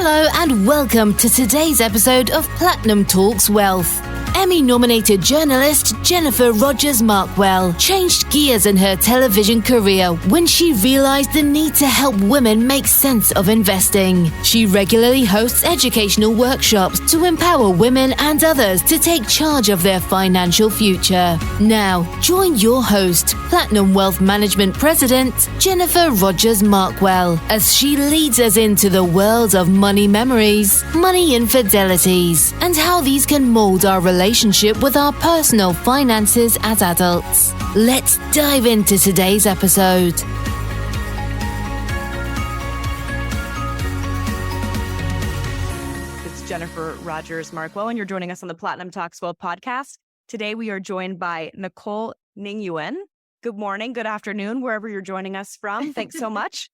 Hello and welcome to today's episode of Platinum Talks Wealth. Emmy Nominated journalist Jennifer Rogers Markwell changed gears in her television career when she realized the need to help women make sense of investing. She regularly hosts educational workshops to empower women and others to take charge of their financial future. Now, join your host, Platinum Wealth Management President Jennifer Rogers Markwell, as she leads us into the world of money memories, money infidelities, and how these can mold our relationship with our personal finances as adults. Let's dive into today's episode. It's Jennifer Rogers Markwell, and you're joining us on the Platinum Talks Wealth podcast. Today, we are joined by Nicole Ng Yuen. Good morning, good afternoon, wherever you're joining us from. Thanks so much.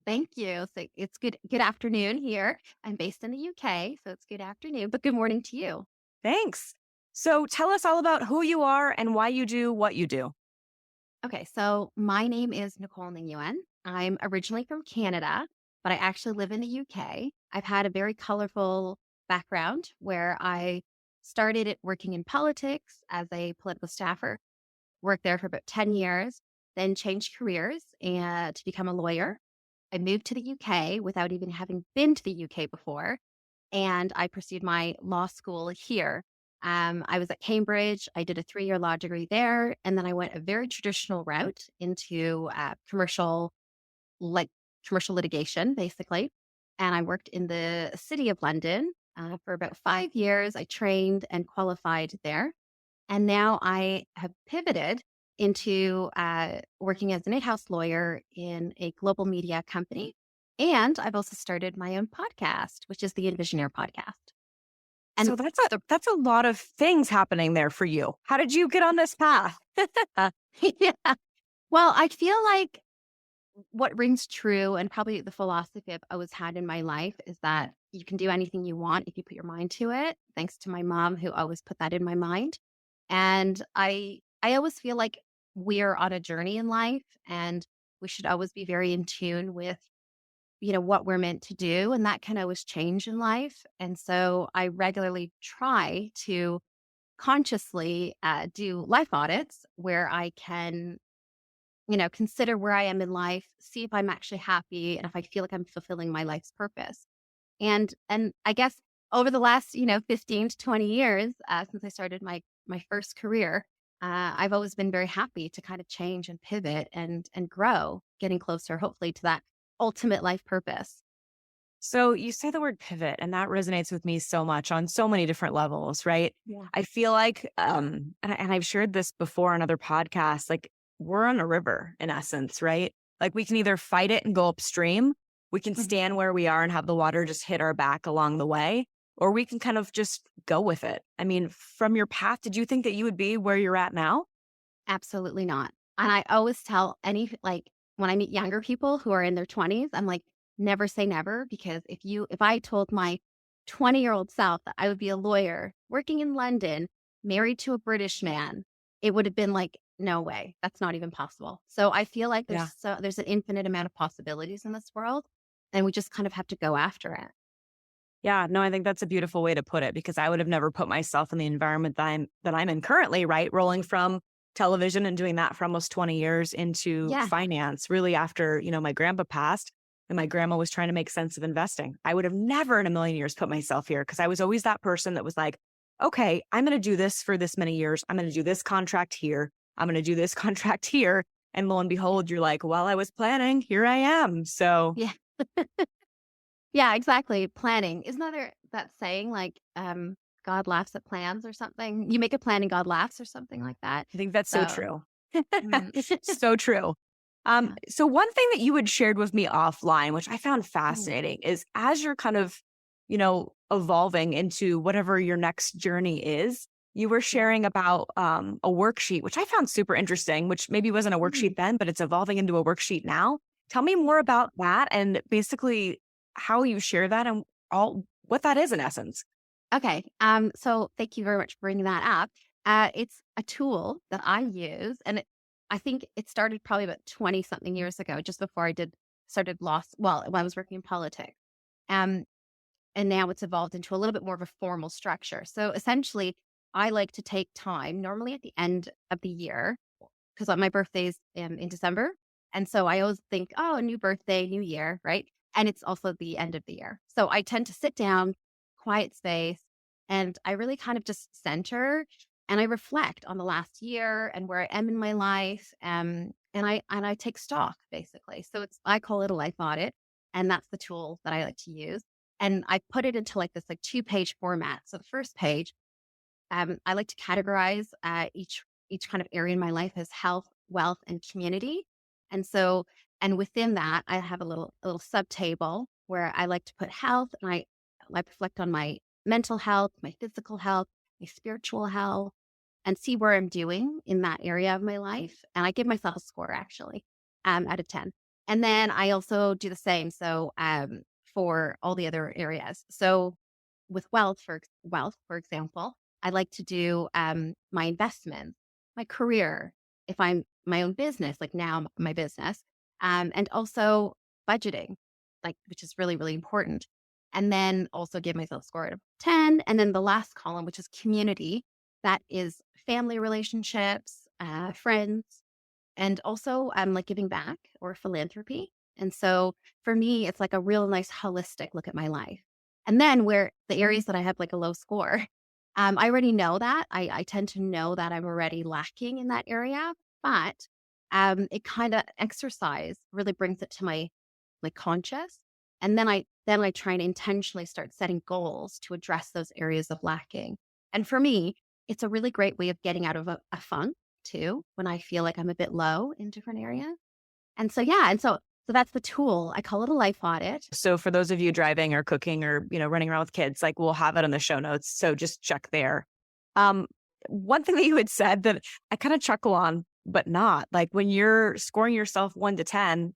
Thank you. So it's good afternoon here. I'm based in the UK, so it's good afternoon, but good morning to you. Thanks. So tell us all about who you are and why you do what you do. Okay, so my name is Nicole Ng Yuen. I'm originally from Canada, but I actually live in the UK. I've had a very colorful background where I started working in politics as a political staffer, worked there for about 10 years, then changed careers and to become a lawyer. I moved to the UK without even having been to the UK before, and I pursued my law school here. I was at Cambridge. I did a 3-year law degree there, and then I went a very traditional route into commercial litigation, basically. And I worked in the city of London for about 5 years. I trained and qualified there, and now I have pivoted into working as an in-house lawyer in a global media company. And I've also started my own podcast, which is the EnvisionAir Podcast. And so that's a lot of things happening there for you. How did you get on this path? Yeah. Well, I feel like what rings true and probably the philosophy I've always had in my life is that you can do anything you want if you put your mind to it. Thanks to my mom, who always put that in my mind. And I always feel like we're on a journey in life, and we should always be very in tune with what we're meant to do, and that can always change in life. And so I regularly try to consciously do life audits where I can, consider where I am in life, see if I'm actually happy and if I feel like I'm fulfilling my life's purpose. And I guess over the last, 15 to 20 years, since I started my first career, I've always been very happy to kind of change and pivot and grow, getting closer, hopefully, to that ultimate life purpose. So you say the word pivot, and that resonates with me so much on so many different levels, right? Yeah. I feel like, and I've shared this before on other podcasts, like we're on a river in essence, right? Like we can either fight it and go upstream, we can stand where we are and have the water just hit our back along the way, or we can kind of just go with it. I mean, from your path, did you think that you would be where you're at now? Absolutely not. And I always tell when I meet younger people who are in their 20s, I'm like, never say never, because if I told my 20-year-old self that I would be a lawyer working in London, married to a British man, it would have been like, no way, that's not even possible. So I feel like there's an infinite amount of possibilities in this world, and we just kind of have to go after it. Yeah, no, I think that's a beautiful way to put it, because I would have never put myself in the environment that I'm in currently, right? Rolling from television and doing that for almost 20 years into finance, really after, my grandpa passed and my grandma was trying to make sense of investing. I would have never in a million years put myself here, because I was always that person that was like, okay, I'm going to do this for this many years. I'm going to do this contract here. I'm going to do this contract here. And lo and behold, you're like, well, I was planning, here I am. So yeah. Yeah, exactly. Planning. Isn't that saying like, God laughs at plans or something? You make a plan and God laughs or something like that. I think that's so true. Mhm. So true. So one thing that you had shared with me offline, which I found fascinating, is as you're kind of, evolving into whatever your next journey is, you were sharing about a worksheet, which I found super interesting, which maybe wasn't a worksheet then, but it's evolving into a worksheet now. Tell me more about that and basically how you share that and all what that is in essence. Okay. So thank you very much for bringing that up. It's a tool that I use, and I think it started probably about 20 something years ago, just before I started when I was working in politics. And now it's evolved into a little bit more of a formal structure. So essentially, I like to take time, normally at the end of the year, because my birthday's in December. And so I always think, oh, a new birthday, new year, right? And it's also the end of the year. So I tend to sit down, quiet space, and I really kind of just center and I reflect on the last year and where I am in my life. And I take stock basically. So I call it a life audit. And that's the tool that I like to use. And I put it into this 2-page format. So the first page, I like to categorize each kind of area in my life as health, wealth, and community. And within that, I have a little subtable where I like to put health, and I reflect on my mental health, my physical health, my spiritual health, and see where I'm doing in that area of my life. And I give myself a score actually, out of 10. And then I also do the same. So, for all the other areas. So with wealth, for example, I like to do, my investments, my career, if I'm my own business, like now my business, and also budgeting, which is really, really important. And then also give myself a score out of 10. And then the last column, which is community, that is family relationships, friends, and also giving back or philanthropy. And so for me, it's a real nice holistic look at my life. And then where the areas that I have a low score, I already know that. I tend to know that I'm already lacking in that area, but it kind of exercise really brings it to my conscious. And then I try and intentionally start setting goals to address those areas of lacking. And for me, it's a really great way of getting out of a funk too, when I feel like I'm a bit low in different areas. And so, yeah. And so that's the tool. I call it a life audit. So for those of you driving or cooking or, running around with kids, we'll have it on the show notes. So just check there. One thing that you had said that I kind of chuckle on, but not when you're scoring yourself 1 to 10,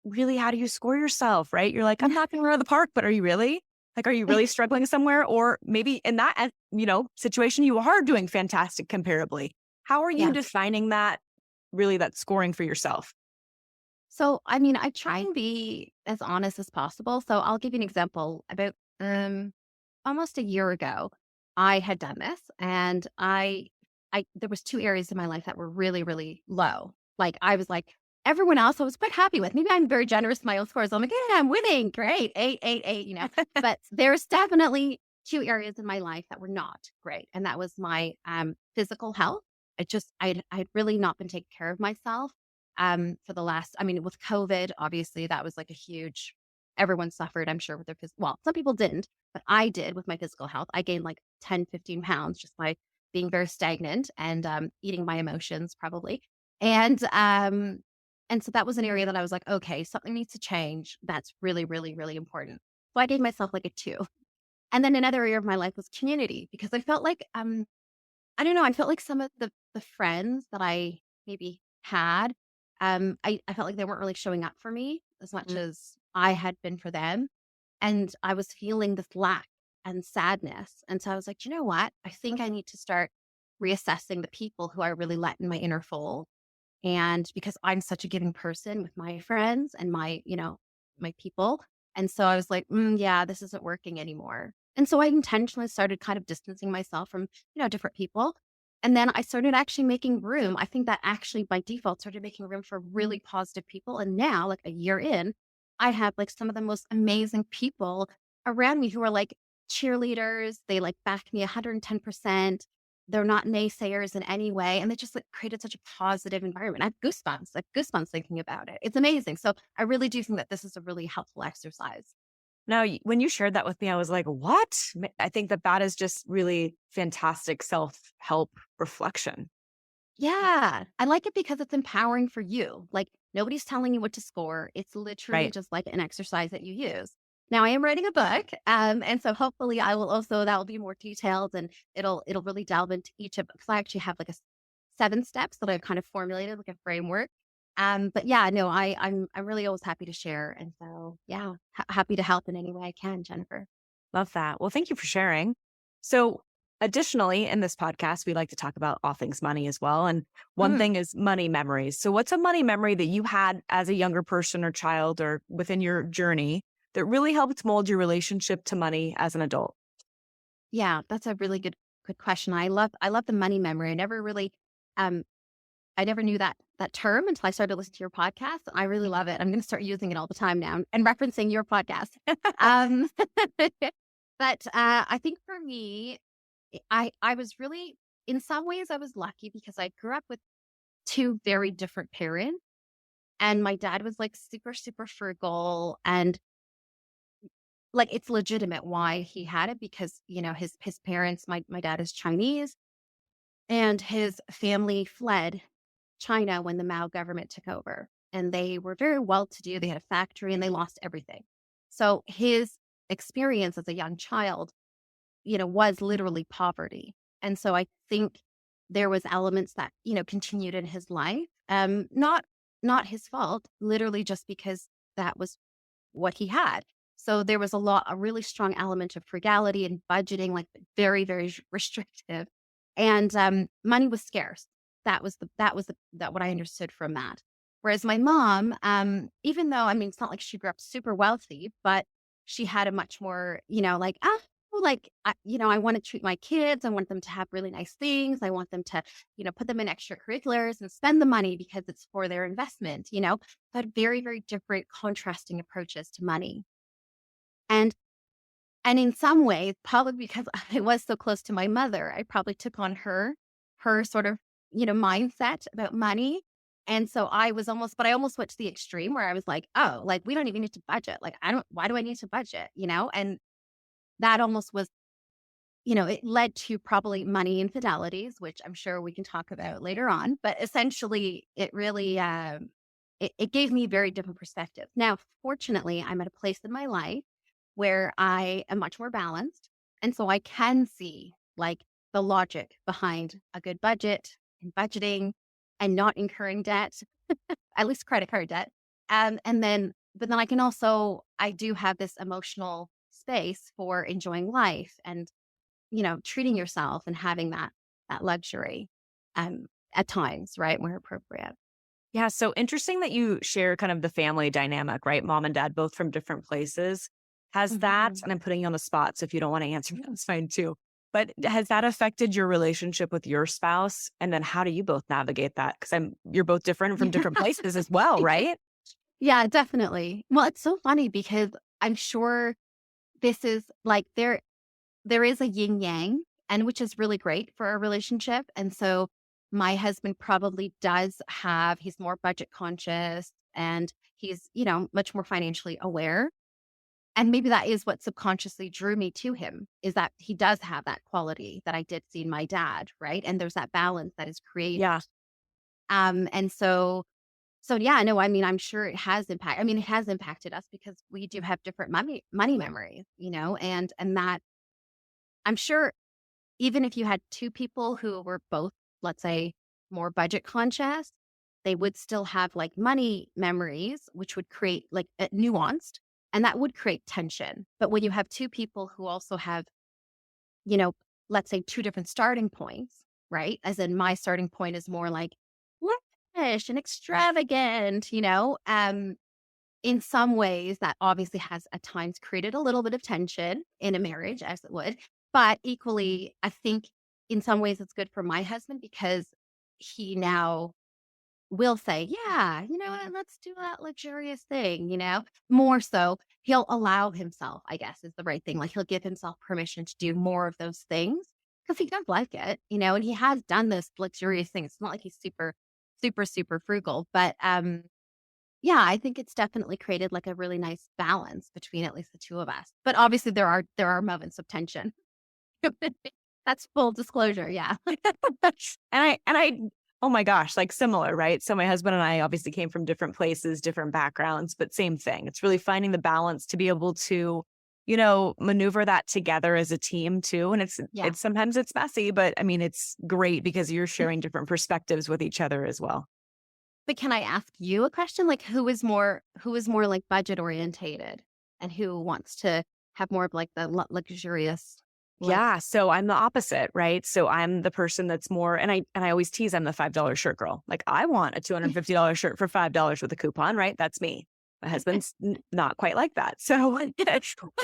really, how do you score yourself? Right. You're I'm not going to run out of the park, but are you really? Are you really struggling somewhere? Or maybe in that, situation, you are doing fantastic comparably. How are you defining that scoring for yourself? So, I try and be as honest as possible. So I'll give you an example. About almost a year ago, I had done this, and I there was 2 areas in my life that were really, really low. I was everyone else I was quite happy with. Maybe I'm very generous with my own scores. I'm yeah, I'm winning. Great. 8, 8, 8, But there's definitely 2 areas in my life that were not great. And that was my physical health. I'd really not been taking care of myself. For the last, with COVID, obviously that was a huge, everyone suffered, I'm sure, with their physical, well, some people didn't, but I did with my physical health. I gained 10, 15 pounds just by being very stagnant and eating my emotions probably. And so that was an area that I was okay, something needs to change. That's really, really, really important. So I gave myself a 2. And then another area of my life was community, because I felt I don't know, I felt some of the friends that I maybe had, I felt they weren't really showing up for me as much as I had been for them. And I was feeling this lack and sadness. And so I was you know what? I think I need to start reassessing the people who I really let in my inner fold. And because I'm such a giving person with my friends and my people. And so I was yeah, this isn't working anymore. And so I intentionally started kind of distancing myself from, different people. And then I started actually making room. I think that actually by default started making room for really positive people. And now, a year in, I have some of the most amazing people around me who are cheerleaders. They back me 110%. They're not naysayers in any way. And they just created such a positive environment. I have goosebumps thinking about it. It's amazing. So I really do think that this is a really helpful exercise. Now, when you shared that with me, I was what? I think that is just really fantastic self-help reflection. Yeah. I like it because it's empowering for you. Nobody's telling you what to score. It's literally just an exercise that you use. Now I am writing a book. And so hopefully I will also, that will be more detailed, and it'll really delve into each of, because I actually have a 7 steps that I've kind of formulated, a framework. But yeah, no, I'm really always happy to share. And so, yeah, happy to help in any way I can, Jennifer. Love that. Well, thank you for sharing. So additionally, in this podcast, we like to talk about all things money as well. And one thing is money memories. So what's a money memory that you had as a younger person or child or within your journey that really helped mold your relationship to money as an adult? Yeah, that's a really good question. I love the money memory. Um I never knew that term until I started listening to your podcast. I really love it. I'm going to start using it all the time now and referencing your podcast. um, but I think for me, I was really, in some ways, I was lucky because I grew up with two very different parents, and my dad was like super, super frugal, and like it's legitimate why he had it because his parents. My dad is Chinese, and his family fled China when the Mao government took over. And they were very well to do. They had a factory and they lost everything. So his experience as a young child, was literally poverty. And so I think there was elements that, continued in his life. Not his fault, literally just because that was what he had. So there was a really strong element of frugality and budgeting, like very, very restrictive. And money was scarce. That was what I understood from that. Whereas my mom, even though, I mean, it's not like she grew up super wealthy, but she had a much more, I want to treat my kids. I want them to have really nice things. I want them to, put them in extracurriculars and spend the money because it's for their investment, but very, very different contrasting approaches to money. And in some ways, probably because I was so close to my mother, I probably took on her sort of, mindset about money. And so I almost went to the extreme where I was like, oh, like we don't even need to budget. Like, why do I need to budget? And that almost was, it led to probably money infidelities, which I'm sure we can talk about later on. But essentially, it really, it gave me very different perspective. Now, fortunately, I'm at a place in my life where I am much more balanced. And so I can see like the logic behind a good budget and budgeting and not incurring debt, at least credit card debt. But then I do have this emotional space for enjoying life and, treating yourself and having that luxury at times, right, where appropriate. Yeah. So interesting that you share kind of the family dynamic, right? Mom and dad, both from different places. Has that, and I'm putting you on the spot, so if you don't want to answer, that's fine too. But has that affected your relationship with your spouse? And then how do you both navigate that? Because you're both different from different places as well, right? Yeah, definitely. Well, it's so funny because I'm sure this is like there is a yin yang, and which is really great for our relationship. And so my husband probably he's more budget conscious and he's, much more financially aware. And maybe that is what subconsciously drew me to him, is that he does have that quality that I did see in my dad, right? And there's that balance that is created. Yeah. And so yeah, no, I mean, I'm sure it has impacted us because we do have different money memories, and that I'm sure even if you had two people who were both, let's say, more budget conscious, they would still have like money memories, which would create like nuanced. And that would create tension. But when you have two people who also have, let's say 2 different starting points, right? As in my starting point is more like lavish and extravagant, in some ways that obviously has at times created a little bit of tension in a marriage, as it would. But equally, I think in some ways it's good for my husband because he now will say, yeah, let's do that luxurious thing, more so he'll allow himself, I guess is the right thing. Like he'll give himself permission to do more of those things because he does like it, and he has done this luxurious thing. It's not like he's super, super, super frugal, but yeah, I think it's definitely created like a really nice balance between at least the two of us. But obviously there are moments of tension. That's full disclosure. Yeah. And I oh my gosh, like similar, right? So my husband and I obviously came from different places, different backgrounds, but same thing. It's really finding the balance to be able to, maneuver that together as a team too. And it's sometimes it's messy, but I mean, it's great because you're sharing different perspectives with each other as well. But can I ask you a question? Like who is more like budget orientated and who wants to have more of like the luxurious? Yeah. So I'm the opposite, right? So I'm the person that's more, and I always tease I'm the $5 shirt girl. Like I want a $250 shirt for $5 with a coupon, right? That's me. My husband's not quite like that. So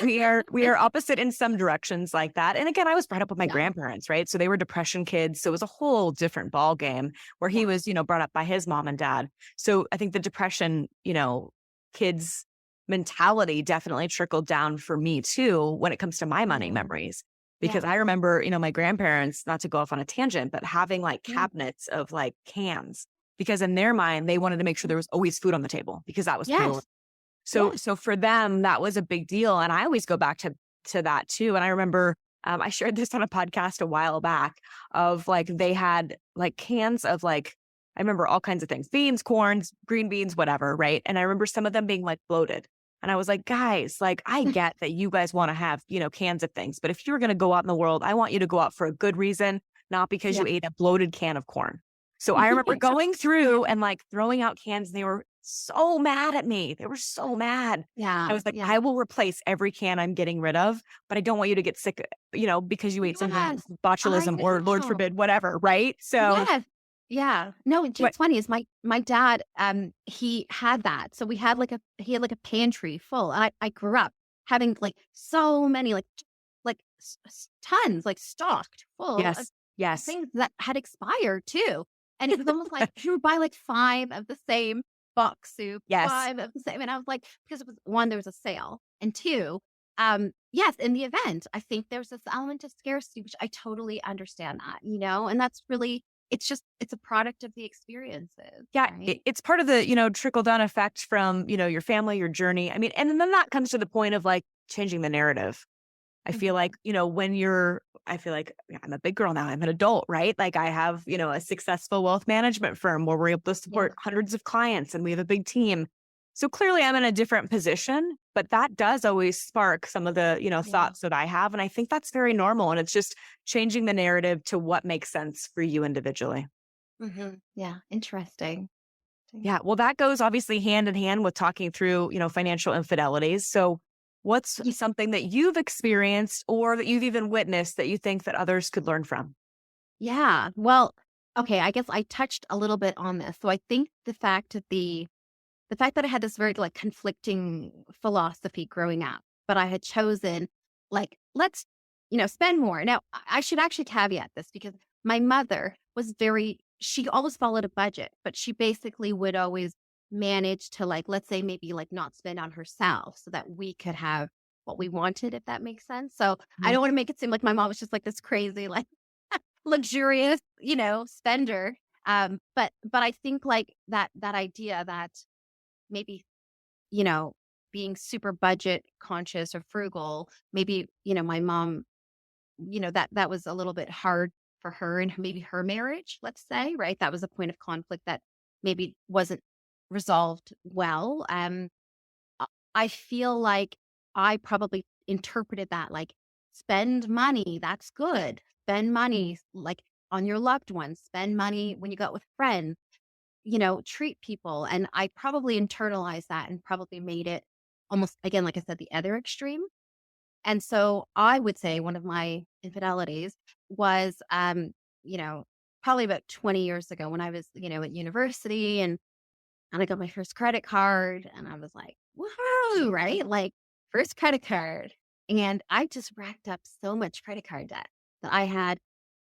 we are opposite in some directions like that. And again, I was brought up with my grandparents, right? So they were depression kids. So it was a whole different ball game where he was, brought up by his mom and dad. So I think the depression, kids mentality definitely trickled down for me too when it comes to my money memories. Because I remember, my grandparents, not to go off on a tangent, but having like cabinets of like cans, because in their mind, they wanted to make sure there was always food on the table because that was priority. So for them, that was a big deal. And I always go back to that too. And I remember I shared this on a podcast a while back of like, they had like cans of like, I remember all kinds of things, beans, corns, green beans, whatever. Right. And I remember some of them being like bloated. And I was like, guys, like, I get that you guys want to have, cans of things, but if you're going to go out in the world, I want you to go out for a good reason, not because you ate a bloated can of corn. So I remember going through and like throwing out cans. And they were so mad at me. They were so mad. Yeah. I was like, I will replace every can I'm getting rid of, but I don't want you to get sick, because you ate something botulism or Lord forbid, whatever. Right. So yeah. No, it's funny is my dad, he had that. So we had he had a pantry full. I grew up having like so many, tons, stocked full of things that had expired too. And it was almost like you would buy like 5 of the same box soup, 5 of the same. And I was like, because it was one, there was a sale, and 2, yes, in the event, I think there's this element of scarcity, which I totally understand that, and that's really, it's a product of the experiences. Yeah. Right? It's part of the, trickle down effect from, your family, your journey. I mean, and then that comes to the point of like changing the narrative. I feel like, I feel like I'm a big girl now. I'm an adult, right? Like I have, a successful wealth management firm where we're able to support hundreds of clients and we have a big team. So clearly I'm in a different position, but that does always spark some of the, thoughts that I have. And I think that's very normal. And it's just changing the narrative to what makes sense for you individually. Mm-hmm. Yeah. Interesting. Yeah. Well, that goes obviously hand in hand with talking through, financial infidelities. So what's something that you've experienced or that you've even witnessed that you think that others could learn from? Yeah. Well, okay. I guess I touched a little bit on this. So I think the fact that I had this very conflicting philosophy growing up, but I had chosen let's, spend more. Now, I should actually caveat this because my mother was she always followed a budget, but she basically would always manage to let's say maybe not spend on herself so that we could have what we wanted, if that makes sense. So I don't want to make it seem like my mom was just this crazy, luxurious, spender. But I think that idea that maybe, being super budget conscious or frugal, maybe, my mom, that was a little bit hard for her and maybe her marriage, let's say, right? That was a point of conflict that maybe wasn't resolved well. I feel like I probably interpreted that spend money, that's good. Spend money on your loved ones, spend money when you go out with friends, treat people. And I probably internalized that and probably made it almost, again, like I said, the other extreme. And so I would say one of my infidelities was, probably about 20 years ago when I was, at university and I got my first credit card and I was like, woohoo, right? First credit card. And I just racked up so much credit card debt that I had,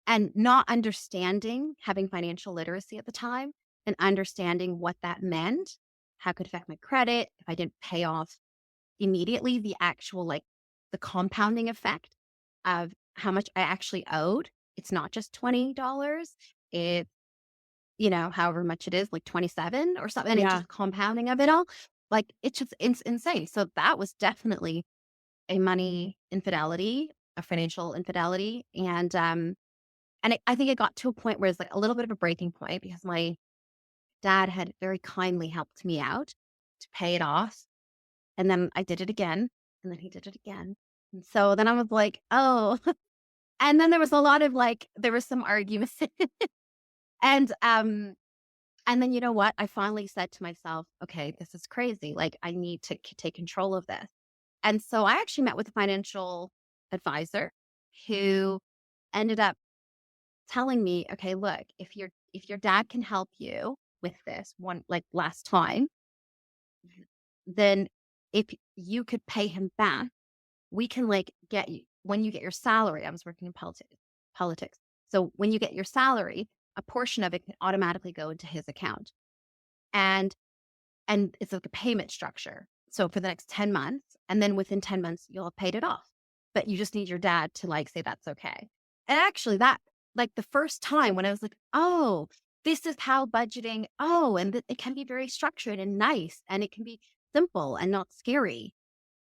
and not understanding, having financial literacy at the time and understanding what that meant, how it could affect my credit if I didn't pay off immediately, the actual, the compounding effect of how much I actually owed. It's not just $20. It's, however much it is, 27 or something. And it's just compounding of it all. It's insane. So that was definitely a money infidelity, a financial infidelity. And I think it got to a point where it's a little bit of a breaking point because my dad had very kindly helped me out to pay it off. And then I did it again. And then he did it again. And so then I was like, oh. And then there was a lot of there was some arguments. And then you know what? I finally said to myself, okay, this is crazy. I need to take control of this. And so I actually met with a financial advisor who ended up telling me, okay, look, if your dad can help you with this one, last time, then if you could pay him back, we can like get you, when you get your salary, I was working in politics. So when you get your salary, a portion of it can automatically go into his account. And it's like a payment structure. So for the next 10 months, and then within 10 months, you'll have paid it off. But you just need your dad to like say that's okay. And actually that, like the first time when I was like, oh, this is how budgeting, and it can be very structured and nice, and it can be simple and not scary.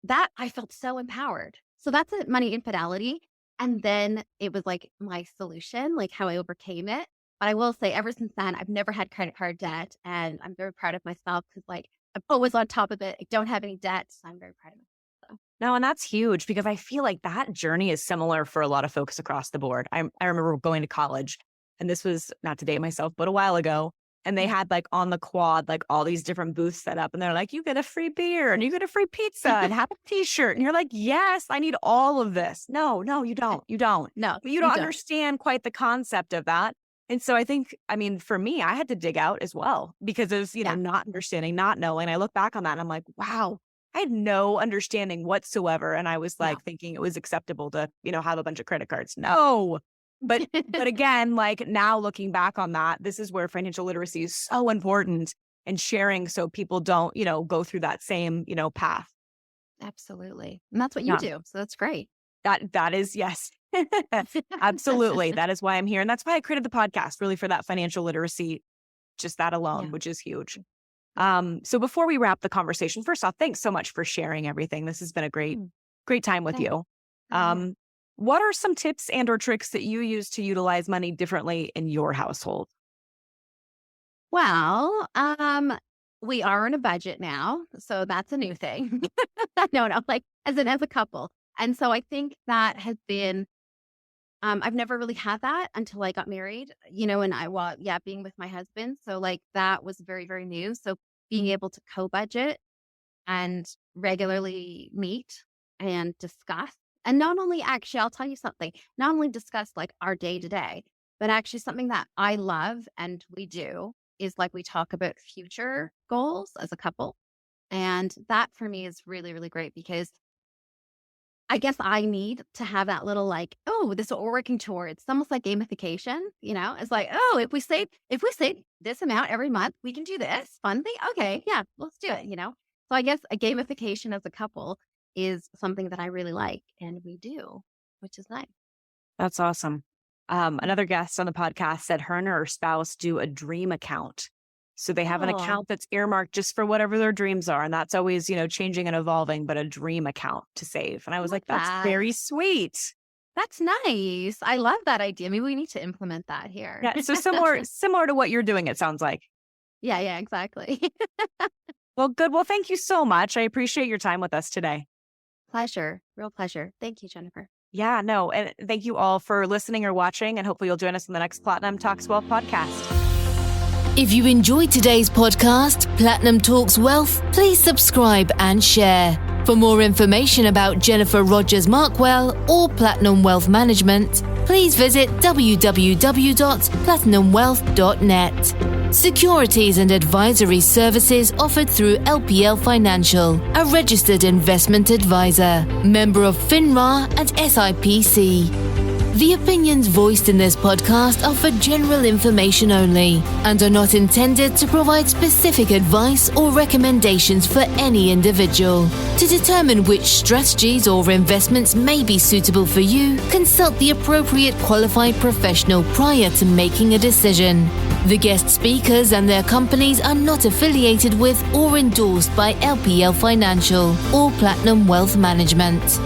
That I felt so empowered. So that's a money infidelity. And then it was like my solution, like how I overcame it. But I will say ever since then, I've never had credit card debt, and I'm very proud of myself because like I'm always on top of it. I don't have any debt, so I'm very proud of myself. No, and that's huge because I feel like that journey is similar for a lot of folks across the board. I remember going to college, and this was not to date myself, but a while ago. And they had like on the quad, like all these different booths set up, and they're like, you get a free beer and you get a free pizza and have a t-shirt. And you're like, yes, I need all of this. No, you don't. You don't. No, but you don't understand quite the concept of that. And so I think, I mean, for me, I had to dig out as well because of, not understanding, not knowing. I look back on that and I'm like, wow, I had no understanding whatsoever. And I was like thinking it was acceptable to, have a bunch of credit cards. No. But again, like now looking back on that, this is where financial literacy is so important and sharing so people don't, go through that same, path. Absolutely. And that's what you do. So that's great. That is, yes. Absolutely. That is why I'm here. And that's why I created the podcast, really for that financial literacy, just that alone, which is huge. So before we wrap the conversation, first off, thanks so much for sharing everything. This has been a great time with you. What are some tips and or tricks that you use to utilize money differently in your household? Well, we are on a budget now, so that's a new thing. No, like as a couple. And so I think that has been, I've never really had that until I got married, and being with my husband. So like that was very, very new. So being able to co-budget and regularly meet and discuss. And not only actually, I'll tell you something, not only discuss like our day to day, but actually something that I love and we do is like we talk about future goals as a couple. And that for me is really, really great because I guess I need to have that little like, oh, this is what we're working towards. It's almost like gamification, It's like, oh, if we save this amount every month, we can do this fun thing. Okay, yeah, let's do it, So I guess a gamification as a couple is something that I really like and we do, which is nice. That's awesome. Another guest on the podcast said her and her spouse do a dream account. So they have an account that's earmarked just for whatever their dreams are. And that's always, changing and evolving, but a dream account to save. And I was like, that's very sweet. That's nice. I love that idea. Maybe we need to implement that here. Yeah. So similar to what you're doing, it sounds like. Yeah, exactly. Well, good. Well, thank you so much. I appreciate your time with us today. Pleasure. Real pleasure. Thank you, Jennifer. Yeah, no. And thank you all for listening or watching. And hopefully you'll join us in the next Platinum Talks Wealth podcast. If you enjoyed today's podcast, Platinum Talks Wealth, please subscribe and share. For more information about Jennifer Rogers Markwell or Platinum Wealth Management, please visit www.platinumwealth.net. Securities and advisory services offered through LPL Financial, a registered investment advisor, member of FINRA and SIPC. The opinions voiced in this podcast are for general information only and are not intended to provide specific advice or recommendations for any individual. To determine which strategies or investments may be suitable for you, consult the appropriate qualified professional prior to making a decision. The guest speakers and their companies are not affiliated with or endorsed by LPL Financial or Platinum Wealth Management.